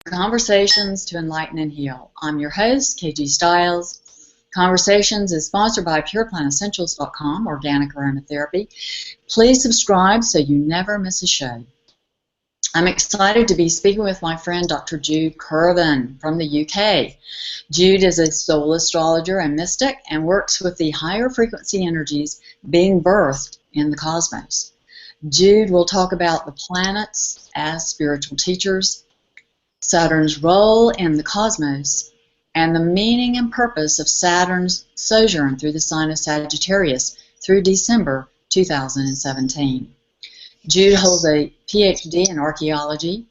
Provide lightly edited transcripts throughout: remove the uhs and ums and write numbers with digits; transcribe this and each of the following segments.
Conversations to Enlighten and Heal. I'm your host, KG Stiles. Conversations is sponsored by PurePlantEssentials.com, Organic Aromatherapy. Please subscribe so you never miss a show. I'm excited to be speaking with my friend Dr. Jude Currivan from the UK. Jude is a soul astrologer and mystic and works with the higher frequency energies being birthed in the cosmos. Jude will talk about the planets as spiritual teachers, Saturn's role in the cosmos, and the meaning and purpose of Saturn's sojourn through the sign of Sagittarius through December 2017. Jude holds a PhD in Archaeology,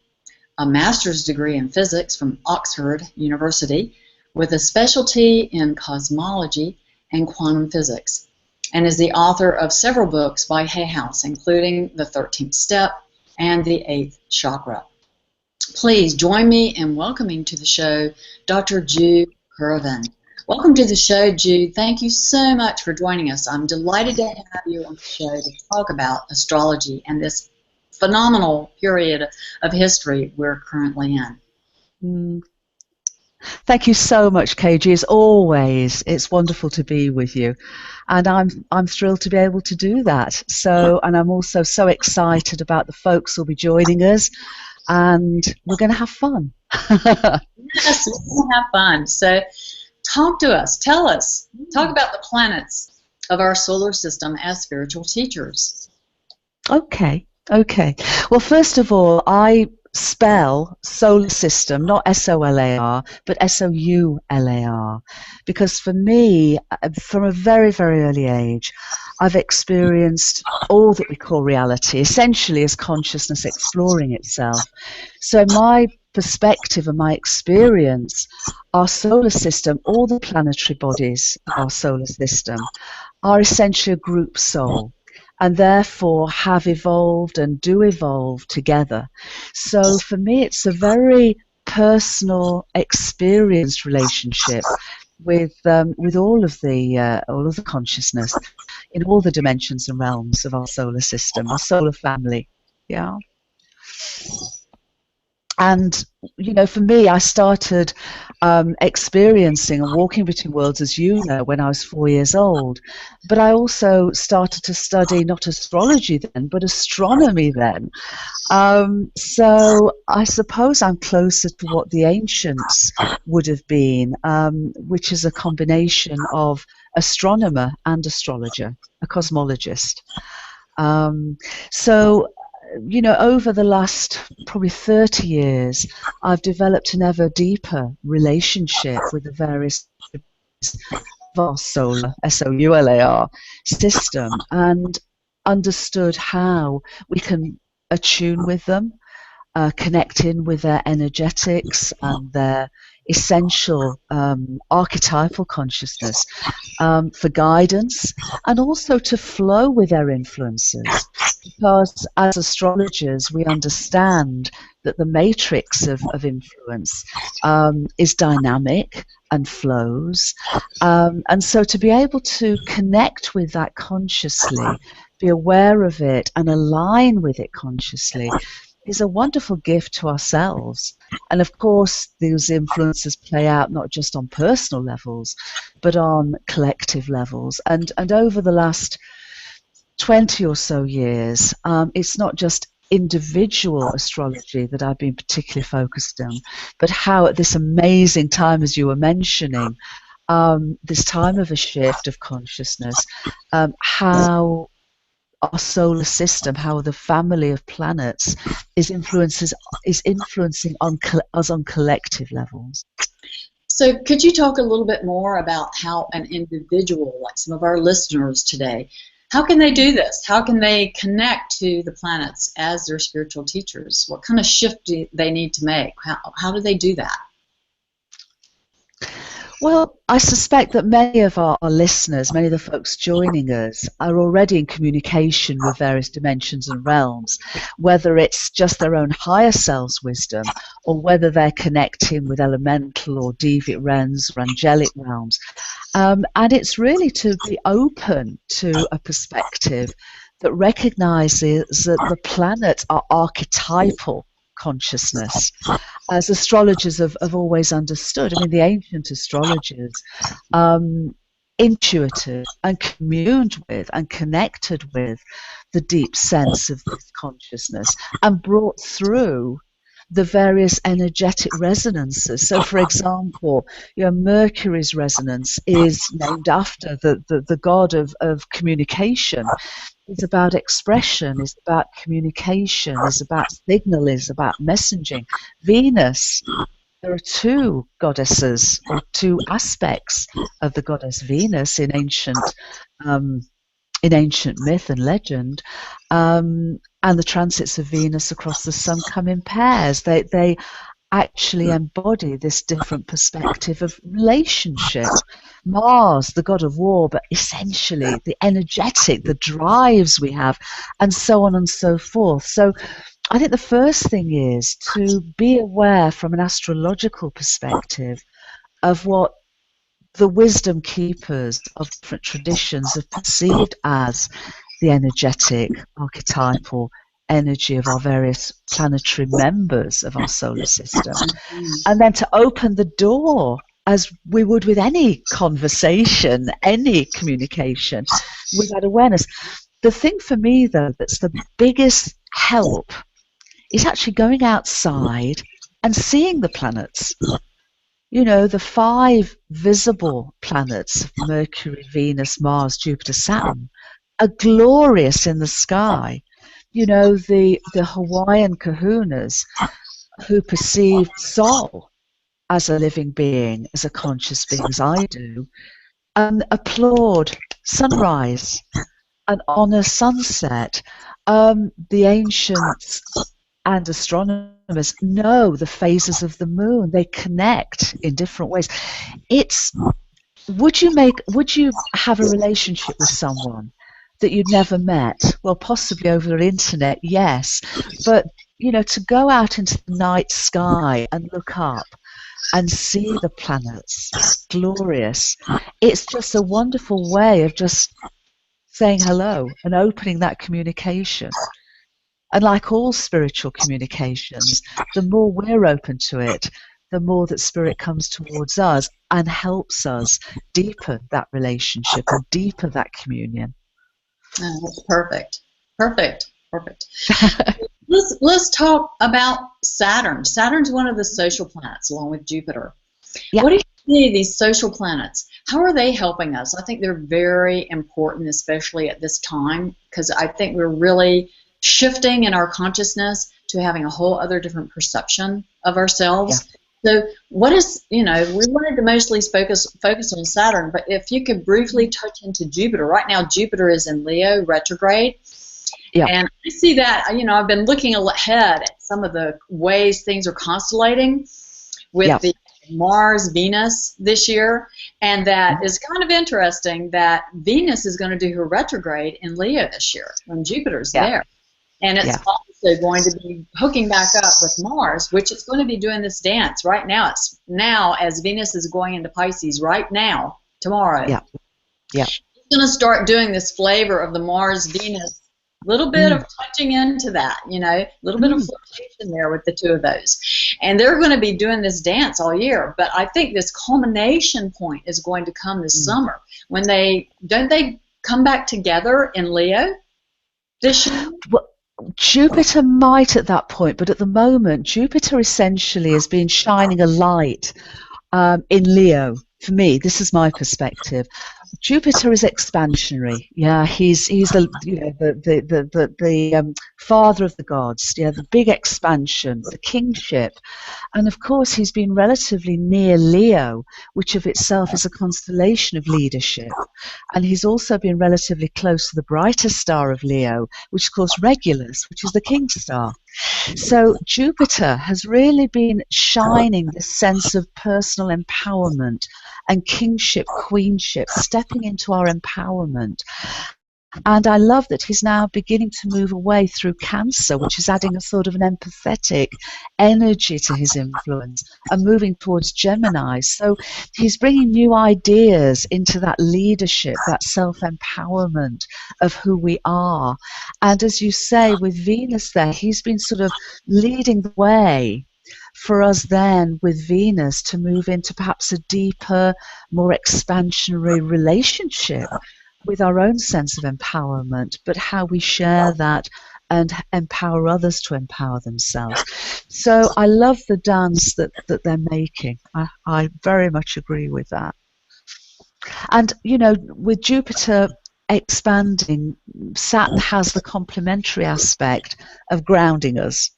a master's degree in physics from Oxford University, with a specialty in cosmology and quantum physics, and is the author of several books by Hay House, including The 13th Step and The 8th Chakra. Please join me in welcoming to the show Dr. Jude Currivan. Welcome to the show, Jude. Thank you so much for joining us. I'm delighted to have you on the show to talk about astrology and this phenomenal period of history we're currently in. Thank you so much, KG. As always, it's wonderful to be with you, and I'm thrilled to be able to do that. And I'm also so excited about the folks who'll be joining us, and we're going to have fun. Yes, we're going to have fun. So talk to us. Tell us. Talk about the planets of our solar system as spiritual teachers. Okay. Well, first of all, I spell solar system, not S-O-L-A-R, but S-O-U-L-A-R, because for me, from a very, very early age, I've experienced all that we call reality, essentially as consciousness exploring itself. So in my perspective and my experience, our solar system, all the planetary bodies of our solar system, are essentially a group soul, and therefore have evolved and do evolve together. So for me, it's a very personal, experienced relationship with all of the consciousness in all the dimensions and realms of our solar system, our solar family. Yeah. And, you know, for me, I started experiencing and walking between worlds, as you know, when I was 4 years old. But I also started to study not astrology then, but astronomy then. So I suppose I'm closer to what the ancients would have been, which is a combination of astronomer and astrologer, a cosmologist. You know, over the last probably 30 years, I've developed an ever deeper relationship with the various of our solar, S-O-U-L-A-R, system, and understood how we can attune with them, connect in with their energetics and their essential archetypal consciousness for guidance, and also to flow with their influences. Because as astrologers, we understand that the matrix of influence is dynamic and flows. And so to be able to connect with that consciously, be aware of it and align with it consciously is a wonderful gift to ourselves. And of course, these influences play out not just on personal levels, but on collective levels. And over the last 20 or so years, it's not just individual astrology that I've been particularly focused on, but how at this amazing time, as you were mentioning, this time of a shift of consciousness, how our solar system, how the family of planets is influencing us on collective levels. So could you talk a little bit more about how an individual, like some of our listeners today, how can they do this? How can they connect to the planets as their spiritual teachers? What kind of shift do they need to make? How do they do that? Well, I suspect that many of our listeners, many of the folks joining us, are already in communication with various dimensions and realms, whether it's just their own higher selves wisdom, or whether they're connecting with elemental or deviant realms or angelic realms. And it's really to be open to a perspective that recognizes that the planets are archetypal consciousness, as astrologers have always understood. I mean, the ancient astrologers intuited and communed with and connected with the deep sense of this consciousness and brought through the various energetic resonances. So, for example, Mercury's resonance is named after the god of communication. It's about expression, it's about communication, it's about signal, it's about messaging. Venus, there are two goddesses or two aspects of the goddess Venus in ancient myth and legend, and the transits of Venus across the sun come in pairs. They actually embody this different perspective of relationship. Mars, the god of war, but essentially the energetic, the drives we have, and so on and so forth. So I think the first thing is to be aware from an astrological perspective of what the wisdom keepers of different traditions have perceived as the energetic, archetypal energy of our various planetary members of our solar system. And then to open the door, as we would with any conversation, any communication, with that awareness. The thing for me, though, that's the biggest help is actually going outside and seeing the planets. The 5 visible planets, Mercury, Venus, Mars, Jupiter, Saturn, are glorious in the sky. The Hawaiian kahunas who perceive Sol as a living being, as a conscious being, as I do, and applaud sunrise and honor sunset. The ancients and astronomers know the phases of the moon. They connect in different ways. Would you have a relationship with someone that you'd never met? Well, possibly over the internet, yes. But, to go out into the night sky and look up and see the planets, glorious. It's just a wonderful way of just saying hello and opening that communication. And like all spiritual communications, the more we're open to it, the more that spirit comes towards us and helps us deepen that relationship and deepen that communion. Oh, that's perfect. Perfect. Let's talk about Saturn. Saturn's one of the social planets along with Jupiter. Yeah. What do you see these social planets? How are they helping us? I think they're very important, especially at this time, because I think we're really shifting in our consciousness to having a whole other different perception of ourselves. Yeah. So what is, we wanted to mostly focus on Saturn, but if you could briefly touch into Jupiter. Right now, Jupiter is in Leo retrograde. Yeah. And I see that, I've been looking ahead at some of the ways things are constellating with the Mars, Venus this year, and that is kind of interesting that Venus is going to do her retrograde in Leo this year when Jupiter's there. And it's also going to be hooking back up with Mars, which is going to be doing this dance right now. It's now, as Venus is going into Pisces right now, tomorrow. Yeah. It's going to start doing this flavor of the Mars-Venus, a little bit of touching into that, a little bit of flirtation there with the two of those. And they're going to be doing this dance all year. But I think this culmination point is going to come this summer when don't they come back together in Leo this year? Well, Jupiter might at that point, but at the moment, Jupiter essentially has been shining a light in Leo. For me, this is my perspective. Jupiter is expansionary. Yeah, he's the father of the gods. Yeah, the big expansion, the kingship, and of course he's been relatively near Leo, which of itself is a constellation of leadership, and he's also been relatively close to the brighter star of Leo, which is called Regulus, which is the king star. So Jupiter has really been shining this sense of personal empowerment and kingship, queenship, stepping into our empowerment. And I love that he's now beginning to move away through Cancer, which is adding a sort of an empathetic energy to his influence, and moving towards Gemini. So he's bringing new ideas into that leadership, that self-empowerment of who we are. And as you say, with Venus there, he's been sort of leading the way for us then with Venus to move into perhaps a deeper, more expansionary relationship with our own sense of empowerment, but how we share that and empower others to empower themselves. So I love the dance that they're making. I very much agree with that. And, you know, with Jupiter expanding, Saturn has the complementary aspect of grounding us.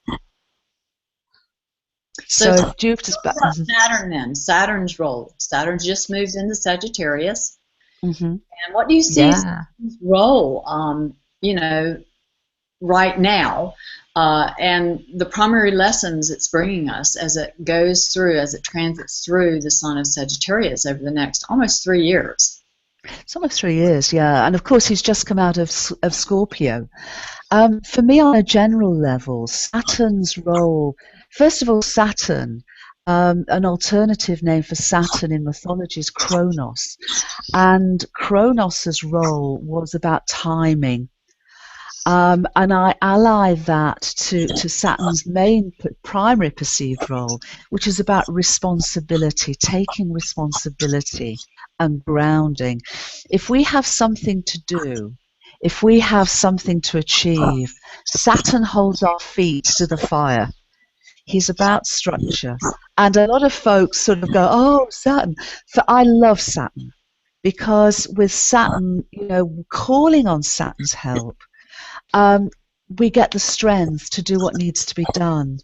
So Jupiter's back. Saturn then, Saturn's role. Saturn just moved into Sagittarius. Mm-hmm. And what do you see as his role, you know, right now, and the primary lessons it's bringing us as it goes through, as it transits through the sign of Sagittarius over the next almost 3 years? It's almost 3 years, yeah. And of course, he's just come out of Scorpio. For me, on a general level, Saturn's role, first of all, Saturn, an alternative name for Saturn in mythology is Kronos. And Kronos's role was about timing. And I ally that to Saturn's main primary perceived role, which is about responsibility, taking responsibility and grounding. If we have something to do, if we have something to achieve, Saturn holds our feet to the fire. He's about structure. And a lot of folks sort of go, oh, Saturn. So I love Saturn because with Saturn, you know, calling on Saturn's help, we get the strength to do what needs to be done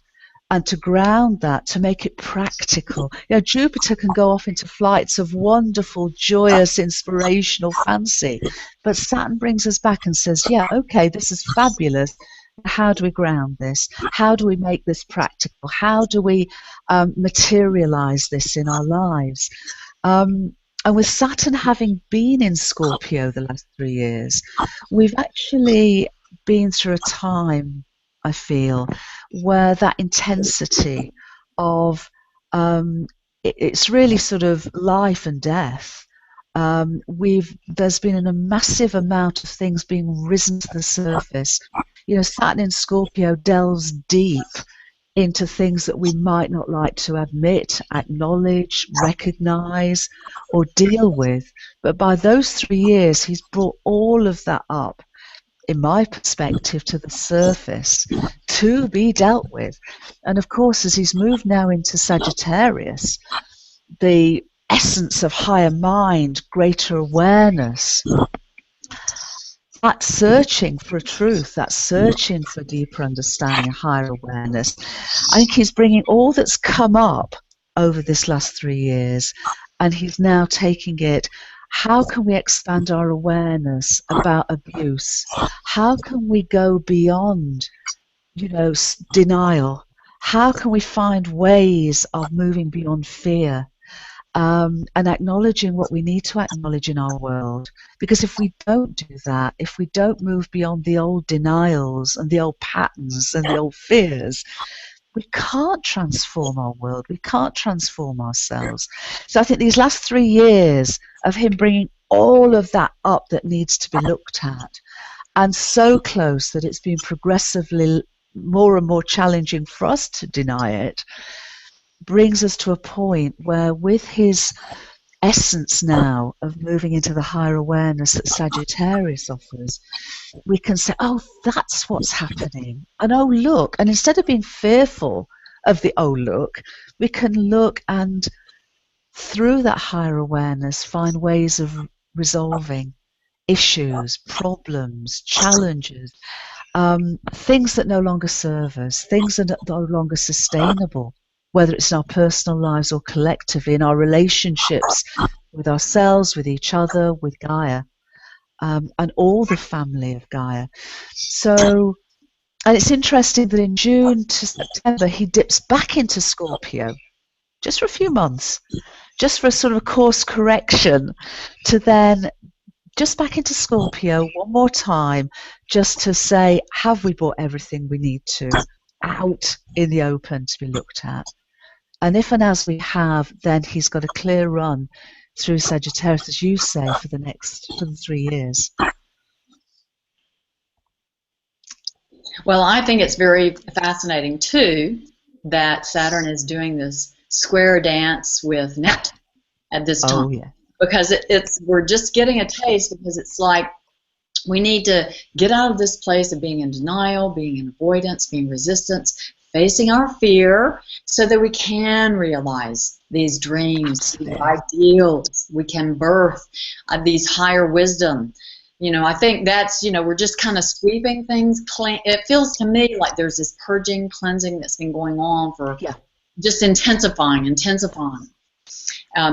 and to ground that, to make it practical. You know, Jupiter can go off into flights of wonderful, joyous, inspirational fancy, but Saturn brings us back and says, yeah, okay, this is fabulous. How do we ground this? How do we make this practical? How do we materialize this in our lives? And with Saturn having been in Scorpio the last 3 years, we've actually been through a time, I feel, where that intensity of it's really sort of life and death. There's been a massive amount of things being risen to the surface. You know, Saturn in Scorpio delves deep into things that we might not like to admit, acknowledge, recognize, or deal with. But by those 3 years, he's brought all of that up, in my perspective, to the surface to be dealt with. And of course, as he's moved now into Sagittarius, the essence of higher mind, greater awareness, that searching for a truth, that searching for deeper understanding, higher awareness, I think he's bringing all that's come up over this last 3 years, and he's now taking it. How can we expand our awareness about abuse? How can we go beyond, you know, denial? How can we find ways of moving beyond fear? And acknowledging what we need to acknowledge in our world. Because if we don't do that, if we don't move beyond the old denials and the old patterns and the old fears, we can't transform our world. We can't transform ourselves. So I think these last 3 years of him bringing all of that up that needs to be looked at, and so close that it's been progressively more and more challenging for us to deny it, brings us to a point where, with his essence now of moving into the higher awareness that Sagittarius offers, we can say, oh, that's what's happening. And oh, look. And instead of being fearful of the oh, look, we can look and, through that higher awareness, find ways of resolving issues, problems, challenges, things that no longer serve us, things that are no longer sustainable, whether it's in our personal lives or collectively in our relationships with ourselves, with each other, with Gaia, and all the family of Gaia. So, and it's interesting that in June to September, he dips back into Scorpio, just for a few months, just for a sort of course correction, to then just back into Scorpio one more time, just to say, have we brought everything we need to out in the open to be looked at? And if and as we have, then he's got a clear run through Sagittarius, as you say, for the 3 years. Well, I think it's very fascinating too that Saturn is doing this square dance with Neptune at this time. Oh, yeah. Because we're just getting a taste, because it's like we need to get out of this place of being in denial, being in avoidance, being resistance, facing our fear, so that we can realize these dreams, these ideals. We can birth these higher wisdom. I think that's, we're just kind of sweeping things clean. It feels to me like there's this purging, cleansing that's been going on for just intensifying.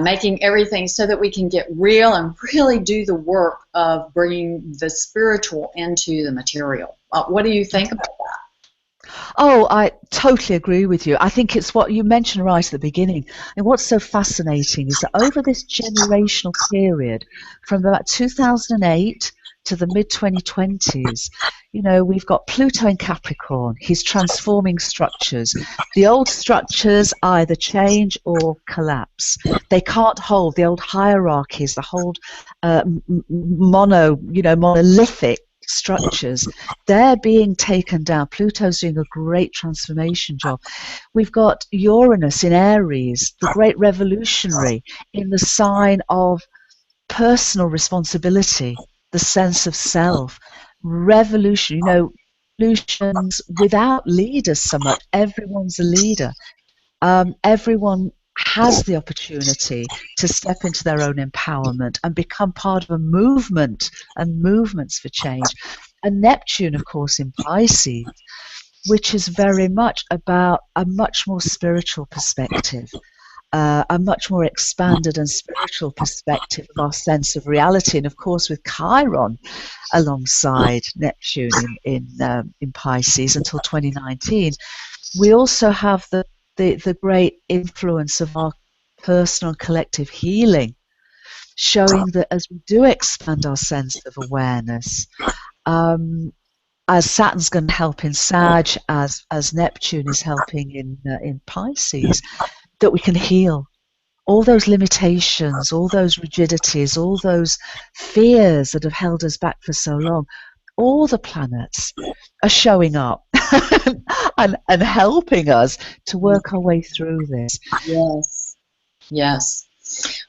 Making everything so that we can get real and really do the work of bringing the spiritual into the material. What do you think about that? Oh, I totally agree with you. I think it's what you mentioned right at the beginning. And what's so fascinating is that over this generational period, from about 2008 to the mid-2020s, we've got Pluto in Capricorn. He's transforming structures. The old structures either change or collapse. They can't hold. The old hierarchies, the whole monolithic structures, they're being taken down. Pluto's doing a great transformation job. We've got Uranus in Aries, the great revolutionary, in the sign of personal responsibility, the sense of self, revolution, revolutions without leaders so much. Everyone's a leader. Everyone has the opportunity to step into their own empowerment and become part of a movement and movements for change. And Neptune, of course, in Pisces, which is very much about a much more spiritual perspective, a much more expanded and spiritual perspective of our sense of reality. And of course, with Chiron alongside Neptune in Pisces until 2019, we also have the great influence of our personal and collective healing, showing that as we do expand our sense of awareness, as Saturn's going to help in Sag, as Neptune is helping in Pisces, that we can heal all those limitations, all those rigidities, all those fears that have held us back for so long. All the planets are showing up and helping us to work our way through this. Yes.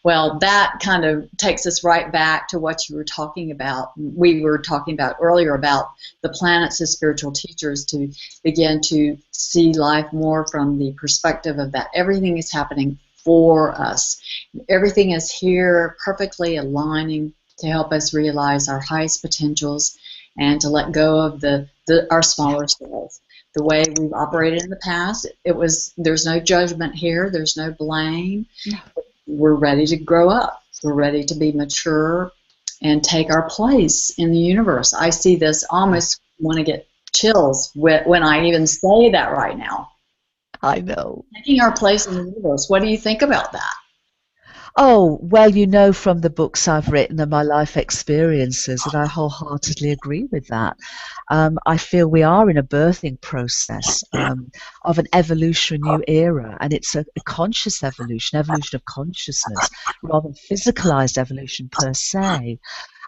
Well, that kind of takes us right back to what you were talking about. We were talking about earlier about the planets as spiritual teachers, to begin to see life more from the perspective of that everything is happening for us. Everything is here perfectly aligning to help us realize our highest potentials and to let go of our smaller selves. The way we've operated in the past, there's no judgment here, there's no blame. We're ready to grow up. We're ready to be mature and take our place in the universe. I see this, almost want to get chills when I even say that right now. I know. Taking our place in the universe. What do you think about that? Oh, well, from the books I've written and my life experiences that I wholeheartedly agree with that. I feel we are in a birthing process of an evolution, new era, and it's a conscious evolution of consciousness, rather than physicalized evolution per se.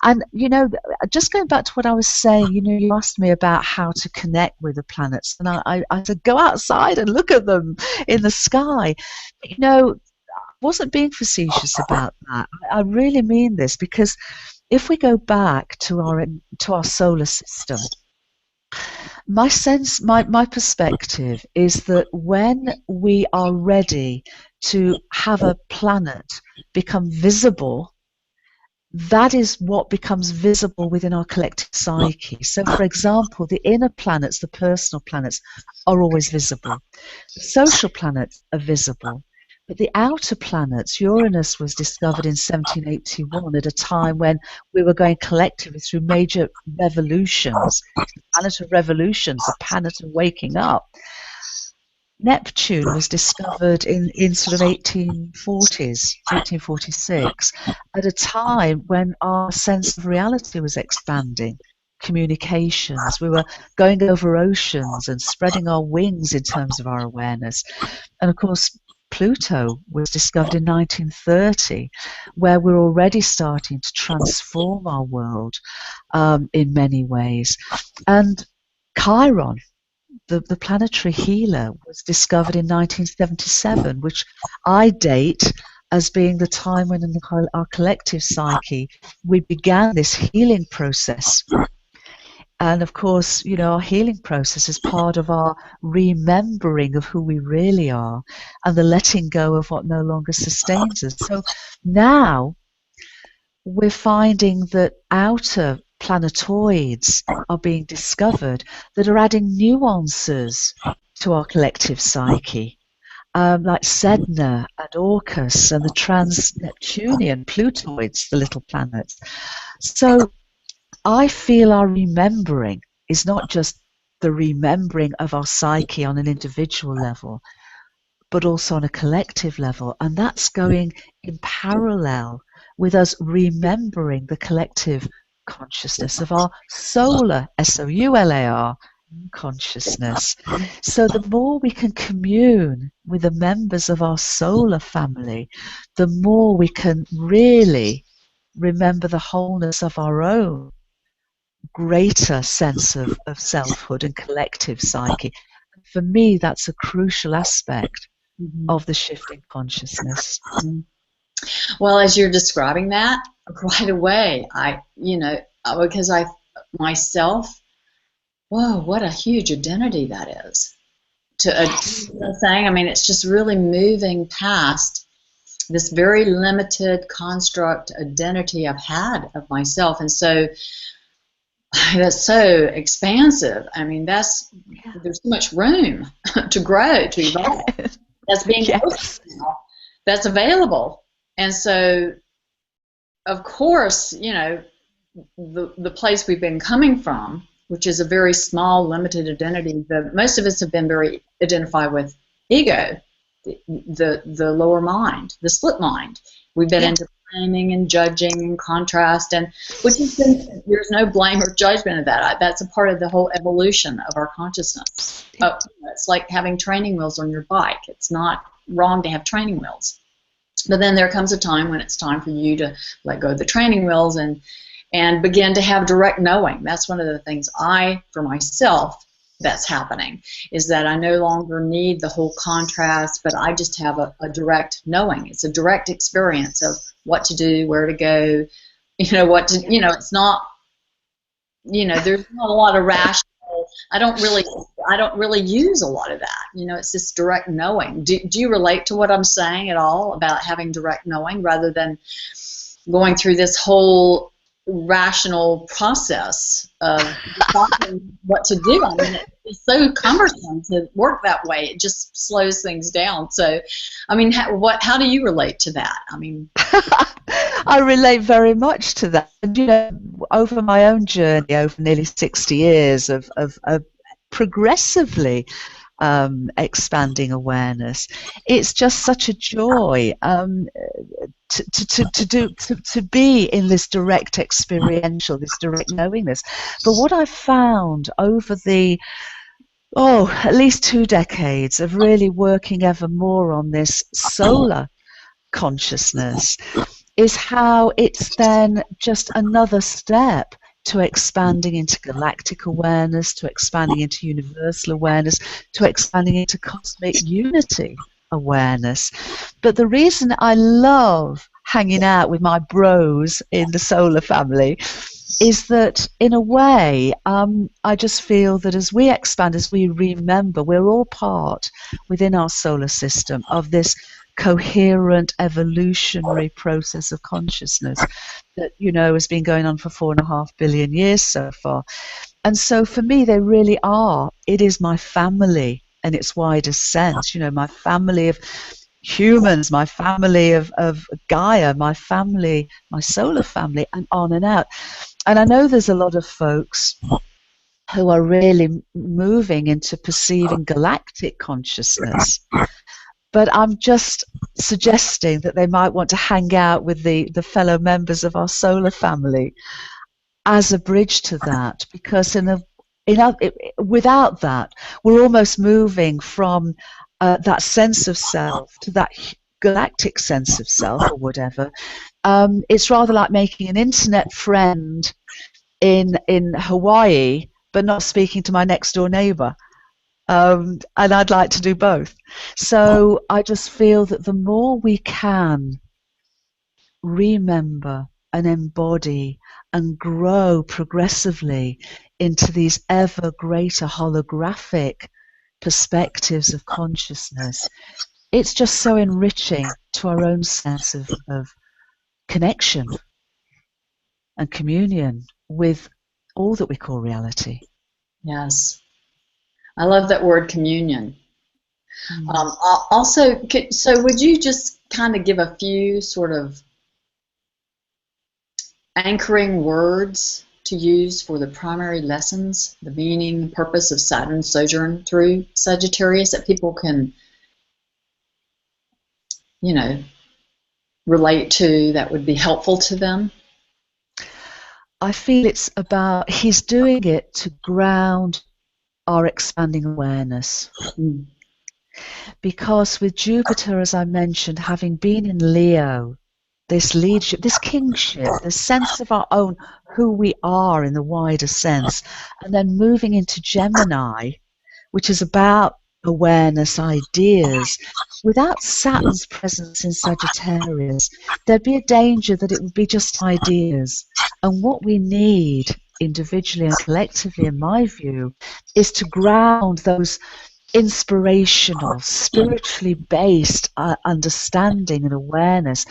And, just going back to what I was saying, you asked me about how to connect with the planets, and I said, go outside and look at them in the sky. Wasn't being facetious about that. I really mean this, because if we go back to our solar system, my perspective is that when we are ready to have a planet become visible, that is what becomes visible within our collective psyche. So, for example, the inner planets, the personal planets, are always visible. The social planets are visible. But the outer planets, Uranus was discovered in 1781 at a time when we were going collectively through major revolutions, the planet of revolutions, the planet of waking up. Neptune was discovered in sort of 1840s, 1846, at a time when our sense of reality was expanding. Communications, we were going over oceans and spreading our wings in terms of our awareness. And of course, Pluto was discovered in 1930, where we're already starting to transform our world in many ways. And Chiron, the planetary healer, was discovered in 1977, which I date as being the time when in our collective psyche we began this healing process. And of course, our healing process is part of our remembering of who we really are and the letting go of what no longer sustains us. So now we're finding that outer planetoids are being discovered that are adding nuances to our collective psyche, like Sedna and Orcus and the trans-Neptunian Plutoids, the little planets. So I feel our remembering is not just the remembering of our psyche on an individual level, but also on a collective level. And that's going in parallel with us remembering the collective consciousness of our solar, SOULAR, consciousness. So the more we can commune with the members of our solar family, the more we can really remember the wholeness of our own greater sense of selfhood and collective psyche. For me, that's a crucial aspect of the shift in consciousness. Well, as you're describing that, right away, because I myself, whoa, what a huge identity that is. Saying, I mean, it's just really moving past this very limited construct identity I've had of myself, and so that's so expansive. I mean, there's so much room to grow, to evolve. That's being opened now. That's available. And so, of course, the place we've been coming from, which is a very small, limited identity, most of us have been very identified with ego, the lower mind, the split mind. We've been into blaming and judging and contrast, and which has been, there's no blame or judgment of that. That's a part of the whole evolution of our consciousness. It's like having training wheels on your bike. It's not wrong to have training wheels. But then there comes a time when it's time for you to let go of the training wheels and begin to have direct knowing. That's one of the things for myself, that's happening, is that I no longer need the whole contrast, but I just have a direct knowing. It's a direct experience of what to do, where to go, it's not, there's not a lot of rational. I don't really use a lot of that. It's this direct knowing. Do you relate to what I'm saying at all about having direct knowing rather than going through this whole rational process of deciding what to do? I mean, it's so cumbersome to work that way. It just slows things down. So, I mean, how do you relate to that? I mean, I relate very much to that. And, over my own journey, over nearly 60 years of progressively expanding awareness, it's just such a joy to be in this direct experiential, this direct knowingness. But what I've found over the at least 2 decades of really working ever more on this solar consciousness is how it's then just another step to expanding into galactic awareness, to expanding into universal awareness, to expanding into cosmic unity awareness. But the reason I love hanging out with my bros in the solar family is that, in a way, I just feel that as we expand, as we remember, we're all part within our solar system of this coherent evolutionary process of consciousness that has been going on for 4.5 billion years so far. And so for me, they really are. It is my family in its widest sense. My family of humans, my family of Gaia, my family, my solar family, and on and out. And I know there's a lot of folks who are really moving into perceiving galactic consciousness. But I'm just suggesting that they might want to hang out with the fellow members of our solar family as a bridge to that, because without that, we're almost moving from that sense of self to that galactic sense of self, or whatever. It's rather like making an internet friend in Hawaii, but not speaking to my next door neighbor. And I'd like to do both. So I just feel that the more we can remember and embody and grow progressively into these ever greater holographic perspectives of consciousness, it's just so enriching to our own sense of connection and communion with all that we call reality. Yes. I love that word, communion. Also, so would you just kind of give a few sort of anchoring words to use for the primary lessons, the meaning and purpose of Saturn's sojourn through Sagittarius, that people can, you know, relate to, that would be helpful to them? I feel it's about, he's doing it to ground our expanding awareness. Because with Jupiter, as I mentioned, having been in Leo, this leadership, this kingship, the sense of our own, who we are in the wider sense, and then moving into Gemini, which is about awareness, ideas. Without Saturn's presence in Sagittarius, there'd be a danger that it would be just ideas. And what we need individually and collectively, in my view, is to ground those inspirational, spiritually based understanding and awareness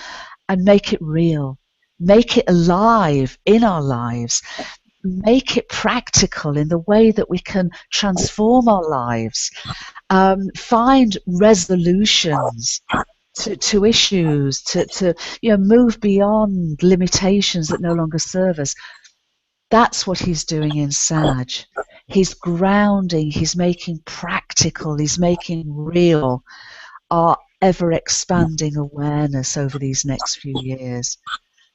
and make it real, make it alive in our lives, make it practical in the way that we can transform our lives, find resolutions to issues, to move beyond limitations that no longer serve us. That's what he's doing in Sag. He's grounding, he's making practical, he's making real our ever-expanding awareness over these next few years.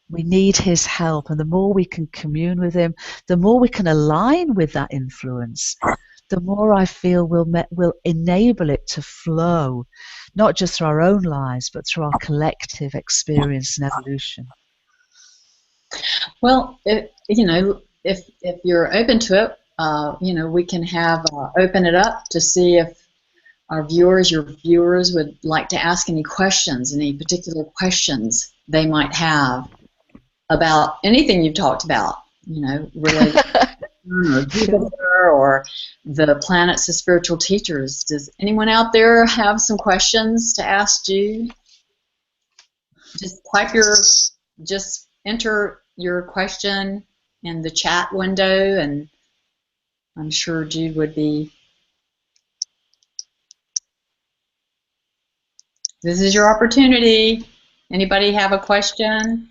We need his help, and the more we can commune with him, the more we can align with that influence, the more I feel we'll enable it to flow, not just through our own lives, but through our collective experience and evolution. Well, if you're open to it, we can have open it up to see if your viewers would like to ask any questions, any particular questions they might have about anything you've talked about, related to Jupiter or the planets as spiritual teachers. Does anyone out there have some questions to ask Jude? Just enter your question in the chat window, and I'm sure Jude would be. This is your opportunity. Anybody have a question?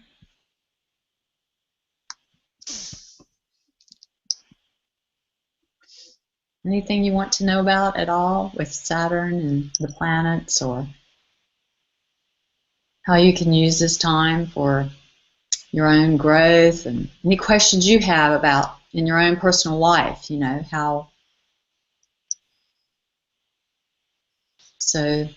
Anything you want to know about at all with Saturn and the planets, or how you can use this time for your own growth, and any questions you have about in your own personal life, how. So,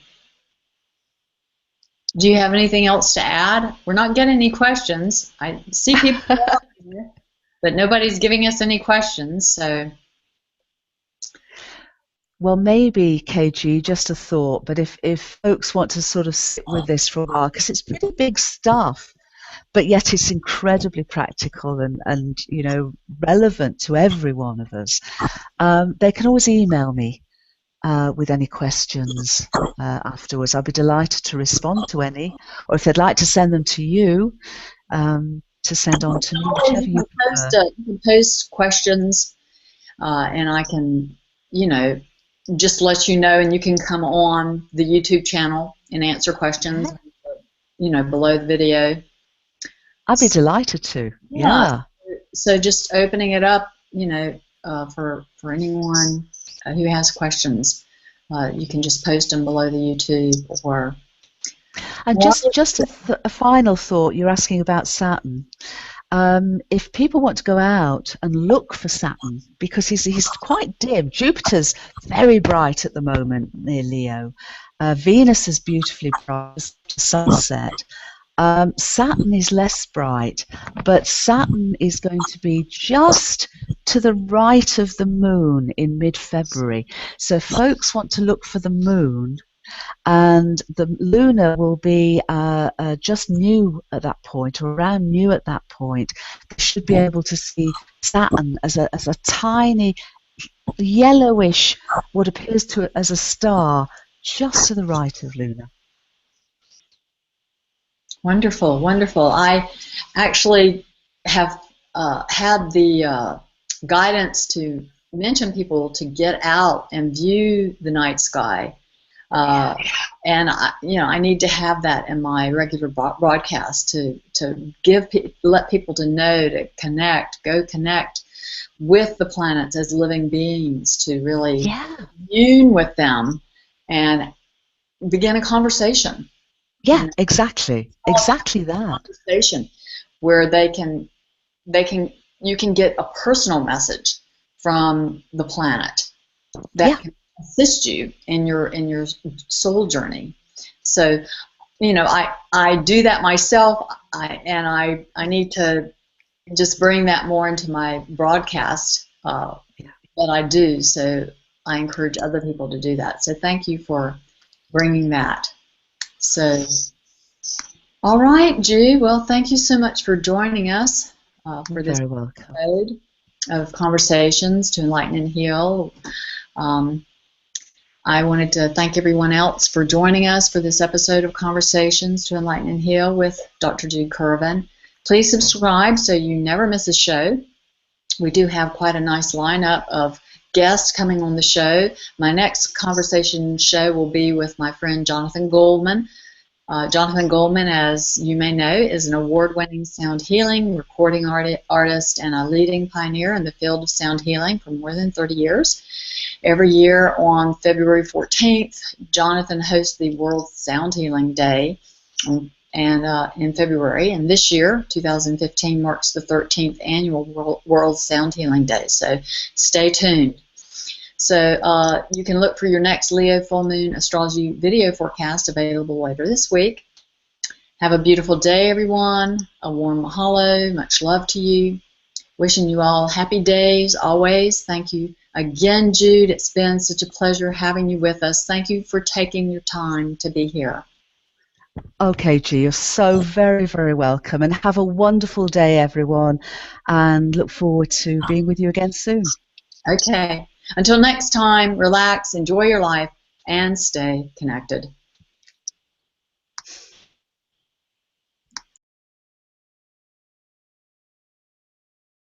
do you have anything else to add? We're not getting any questions. I see people out here, but nobody's giving us any questions, so. Well, maybe, KG, just a thought, but if folks want to sort of sit with this for a while, because it's pretty big stuff, but yet it's incredibly practical and relevant to every one of us, they can always email me with any questions afterwards. I'll be delighted to respond to any, or if they'd like to send them to you, to send on to me, whichever you prefer. You can post questions, and I can, just let you know, and you can come on the YouTube channel and answer questions, below the video. I'd be delighted to. Yeah. So just opening it up, for anyone who has questions. You can just post them below the YouTube or. And just a final thought, you're asking about Saturn. If people want to go out and look for Saturn, because he's quite dim. Jupiter's very bright at the moment near Leo. Venus is beautifully bright, sunset. Saturn is less bright, but Saturn is going to be just to the right of the moon in mid-February. So if folks want to look for the moon, and the lunar will be just new at that point, or around new at that point. They should be able to see Saturn as a tiny yellowish, what appears to as a star, just to the right of Luna. Wonderful, wonderful. I actually have had the guidance to mention people to get out and view the night sky. And I need to have that in my regular broadcast to let people to know to go connect with the planets as living beings, to really commune with them and begin a conversation. Yeah, exactly that. Conversation where you can get a personal message from the planet that can assist you in your soul journey. So, I do that myself, I need to just bring that more into my broadcast that I do. So I encourage other people to do that. So thank you for bringing that. So, all right, Jude. Well, thank you so much for joining us for this episode of Conversations to Enlighten and Heal. I wanted to thank everyone else for joining us for this episode of Conversations to Enlighten and Heal with Dr. Jude Currivan. Please subscribe so you never miss a show. We do have quite a nice lineup of guests coming on the show. My next conversation show will be with my friend Jonathan Goldman. Jonathan Goldman, as you may know, is an award-winning sound healing recording artist and a leading pioneer in the field of sound healing for more than 30 years. Every year on February 14th, Jonathan hosts the World Sound Healing Day in February, and this year, 2015, marks the 13th annual World Sound Healing Day, so stay tuned. So you can look for your next Leo full moon astrology video forecast available later this week. Have a beautiful day, everyone. A warm mahalo. Much love to you. Wishing you all happy days always. Thank you again, Jude. It's been such a pleasure having you with us. Thank you for taking your time to be here. Okay, G, you're so very, very welcome. And have a wonderful day, everyone. And look forward to being with you again soon. Okay. Until next time, relax, enjoy your life, and stay connected.